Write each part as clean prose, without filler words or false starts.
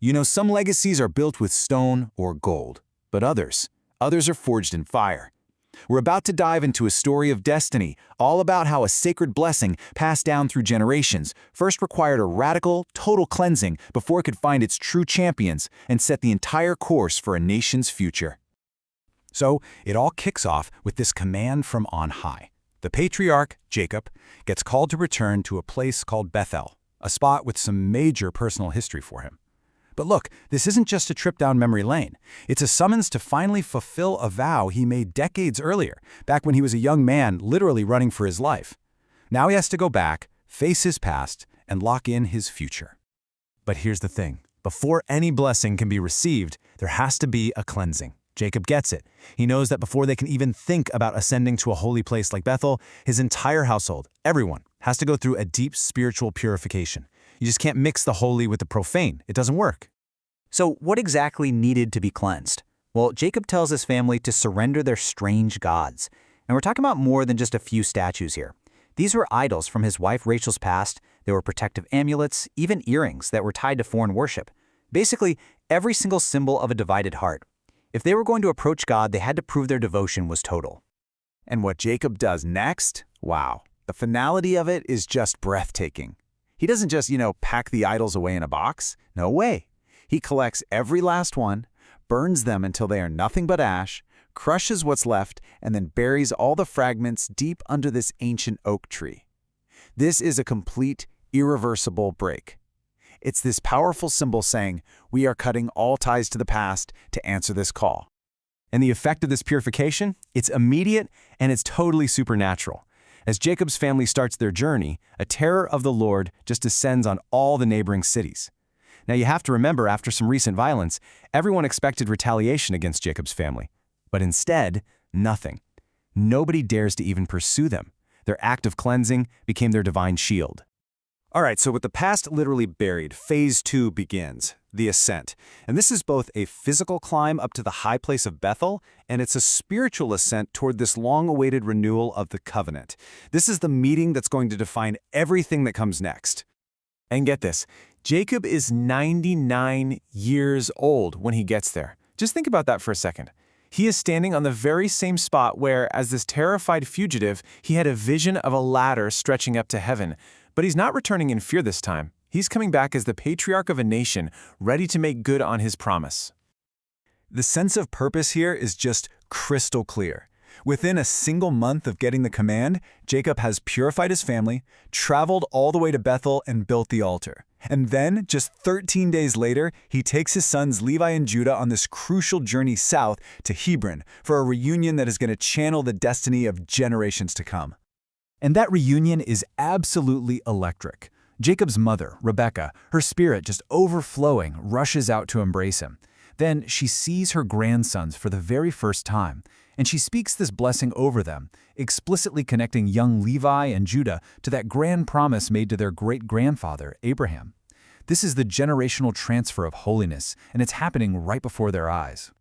You know, some legacies are built with stone or gold, but others are forged in fire. We're about to dive into a story of destiny, all about how a sacred blessing passed down through generations first required a radical, total cleansing before it could find its true champions and set the entire course for a nation's future. So, it all kicks off with this command from on high. The patriarch, Jacob, gets called to return to a place called Bethel, a spot with some major personal history for him. But look, this isn't just a trip down memory lane. It's a summons to finally fulfill a vow he made decades earlier, back when he was a young man literally running for his life. Now he has to go back, face his past, and lock in his future. But here's the thing. Before any blessing can be received, there has to be a cleansing. Jacob gets it. He knows that before they can even think about ascending to a holy place like Bethel, his entire household, everyone, has to go through a deep spiritual purification. You just can't mix the holy with the profane. It doesn't work. So what exactly needed to be cleansed? Well, Jacob tells his family to surrender their strange gods. And we're talking about more than just a few statues here. These were idols from his wife Rachel's past. There were protective amulets, even earrings that were tied to foreign worship. Basically, every single symbol of a divided heart. If they were going to approach God, they had to prove their devotion was total. And what Jacob does next? Wow. The finality of it is just breathtaking. He doesn't just, pack the idols away in a box. No way. He collects every last one, burns them until they are nothing but ash, crushes what's left, and then buries all the fragments deep under this ancient oak tree. This is a complete, irreversible break. It's this powerful symbol saying, we are cutting all ties to the past to answer this call. And the effect of this purification? It's immediate and it's totally supernatural. As Jacob's family starts their journey, a terror of the Lord just descends on all the neighboring cities. Now you have to remember, after some recent violence, everyone expected retaliation against Jacob's family. But instead, nothing. Nobody dares to even pursue them. Their act of cleansing became their divine shield. All right, so with the past literally buried, phase 2 begins, the ascent. And this is both a physical climb up to the high place of Bethel, and it's a spiritual ascent toward this long-awaited renewal of the covenant. This is the meeting that's going to define everything that comes next. And get this, Jacob is 99 years old when he gets there. Just think about that for a second. He is standing on the very same spot where, as this terrified fugitive, he had a vision of a ladder stretching up to heaven. But he's not returning in fear this time. He's coming back as the patriarch of a nation, ready to make good on his promise. The sense of purpose here is just crystal clear. Within a single month of getting the command, Jacob has purified his family, traveled all the way to Bethel, and built the altar. And then, just 13 days later, he takes his sons Levi and Judah on this crucial journey south to Hebron for a reunion that is going to channel the destiny of generations to come. And that reunion is absolutely electric. Jacob's mother, Rebekah, her spirit just overflowing, rushes out to embrace him. Then she sees her grandsons for the very first time, and she speaks this blessing over them, explicitly connecting young Levi and Judah to that grand promise made to their great-grandfather, Abraham. This is the generational transfer of holiness, and it's happening right before their eyes.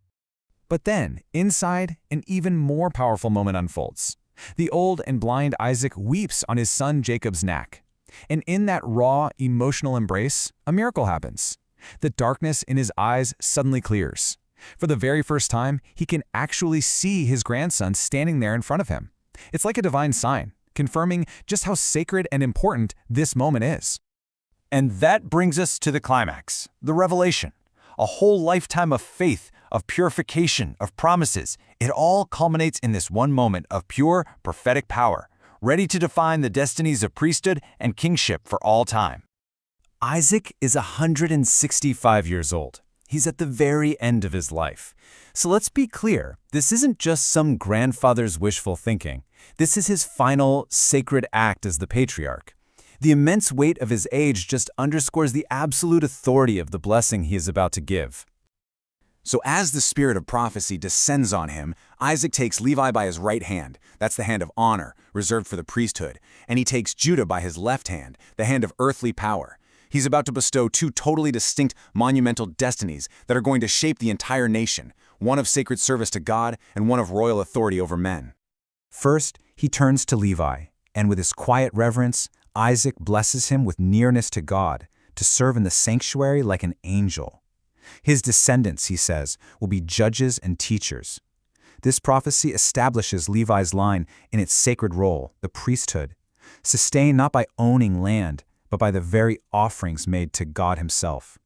But then, inside, an even more powerful moment unfolds. The old and blind Isaac weeps on his son Jacob's neck. And in that raw, emotional embrace, a miracle happens. The darkness in his eyes suddenly clears. For the very first time, he can actually see his grandson standing there in front of him. It's like a divine sign, confirming just how sacred and important this moment is. And that brings us to the climax, the revelation. A whole lifetime of faith, of purification, of promises. It all culminates in this one moment of pure prophetic power, ready to define the destinies of priesthood and kingship for all time. Isaac is 165 years old. He's at the very end of his life. So let's be clear, this isn't just some grandfather's wishful thinking. This is his final sacred act as the patriarch. The immense weight of his age just underscores the absolute authority of the blessing he is about to give. So as the spirit of prophecy descends on him, Isaac takes Levi by his right hand, that's the hand of honor, reserved for the priesthood, and he takes Judah by his left hand, the hand of earthly power. He's about to bestow two totally distinct, monumental destinies that are going to shape the entire nation, one of sacred service to God and one of royal authority over men. First, he turns to Levi, and with his quiet reverence, Isaac blesses him with nearness to God, to serve in the sanctuary like an angel. His descendants, he says, will be judges and teachers. This prophecy establishes Levi's line in its sacred role, the priesthood, sustained not by owning land, but by the very offerings made to God himself.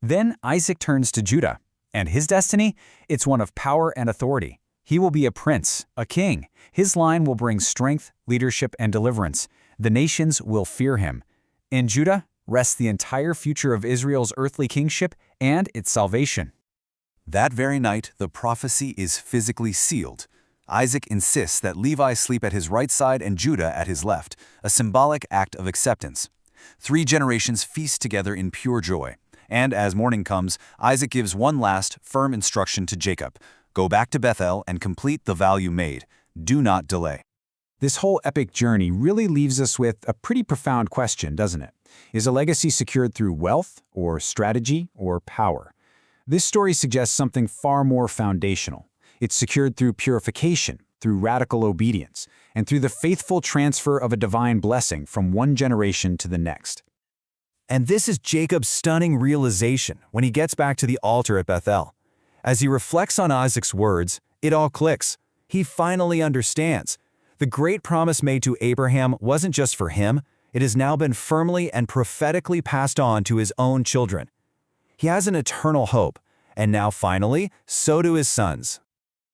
Then Isaac turns to Judah, and his destiny? It's one of power and authority. He will be a prince, a king. His line will bring strength, leadership, and deliverance. The nations will fear him. In Judah rests the entire future of Israel's earthly kingship and its salvation. That very night, the prophecy is physically sealed. Isaac insists that Levi sleep at his right side and Judah at his left, a symbolic act of acceptance. 3 generations feast together in pure joy. And as morning comes, Isaac gives one last, firm instruction to Jacob. Go back to Bethel and complete the vow you made. Do not delay. This whole epic journey really leaves us with a pretty profound question, doesn't it? Is a legacy secured through wealth, or strategy, or power? This story suggests something far more foundational. It's secured through purification, through radical obedience, and through the faithful transfer of a divine blessing from one generation to the next. And this is Jacob's stunning realization when he gets back to the altar at Bethel. As he reflects on Isaac's words, it all clicks. He finally understands. The great promise made to Abraham wasn't just for him, it has now been firmly and prophetically passed on to his own children. He has an eternal hope, and now finally, so do his sons.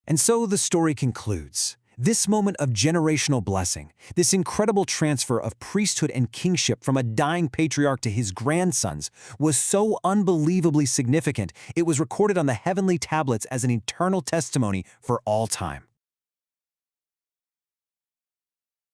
And so the story concludes. This moment of generational blessing, this incredible transfer of priesthood and kingship from a dying patriarch to his grandsons, was so unbelievably significant, it was recorded on the heavenly tablets as an eternal testimony for all time.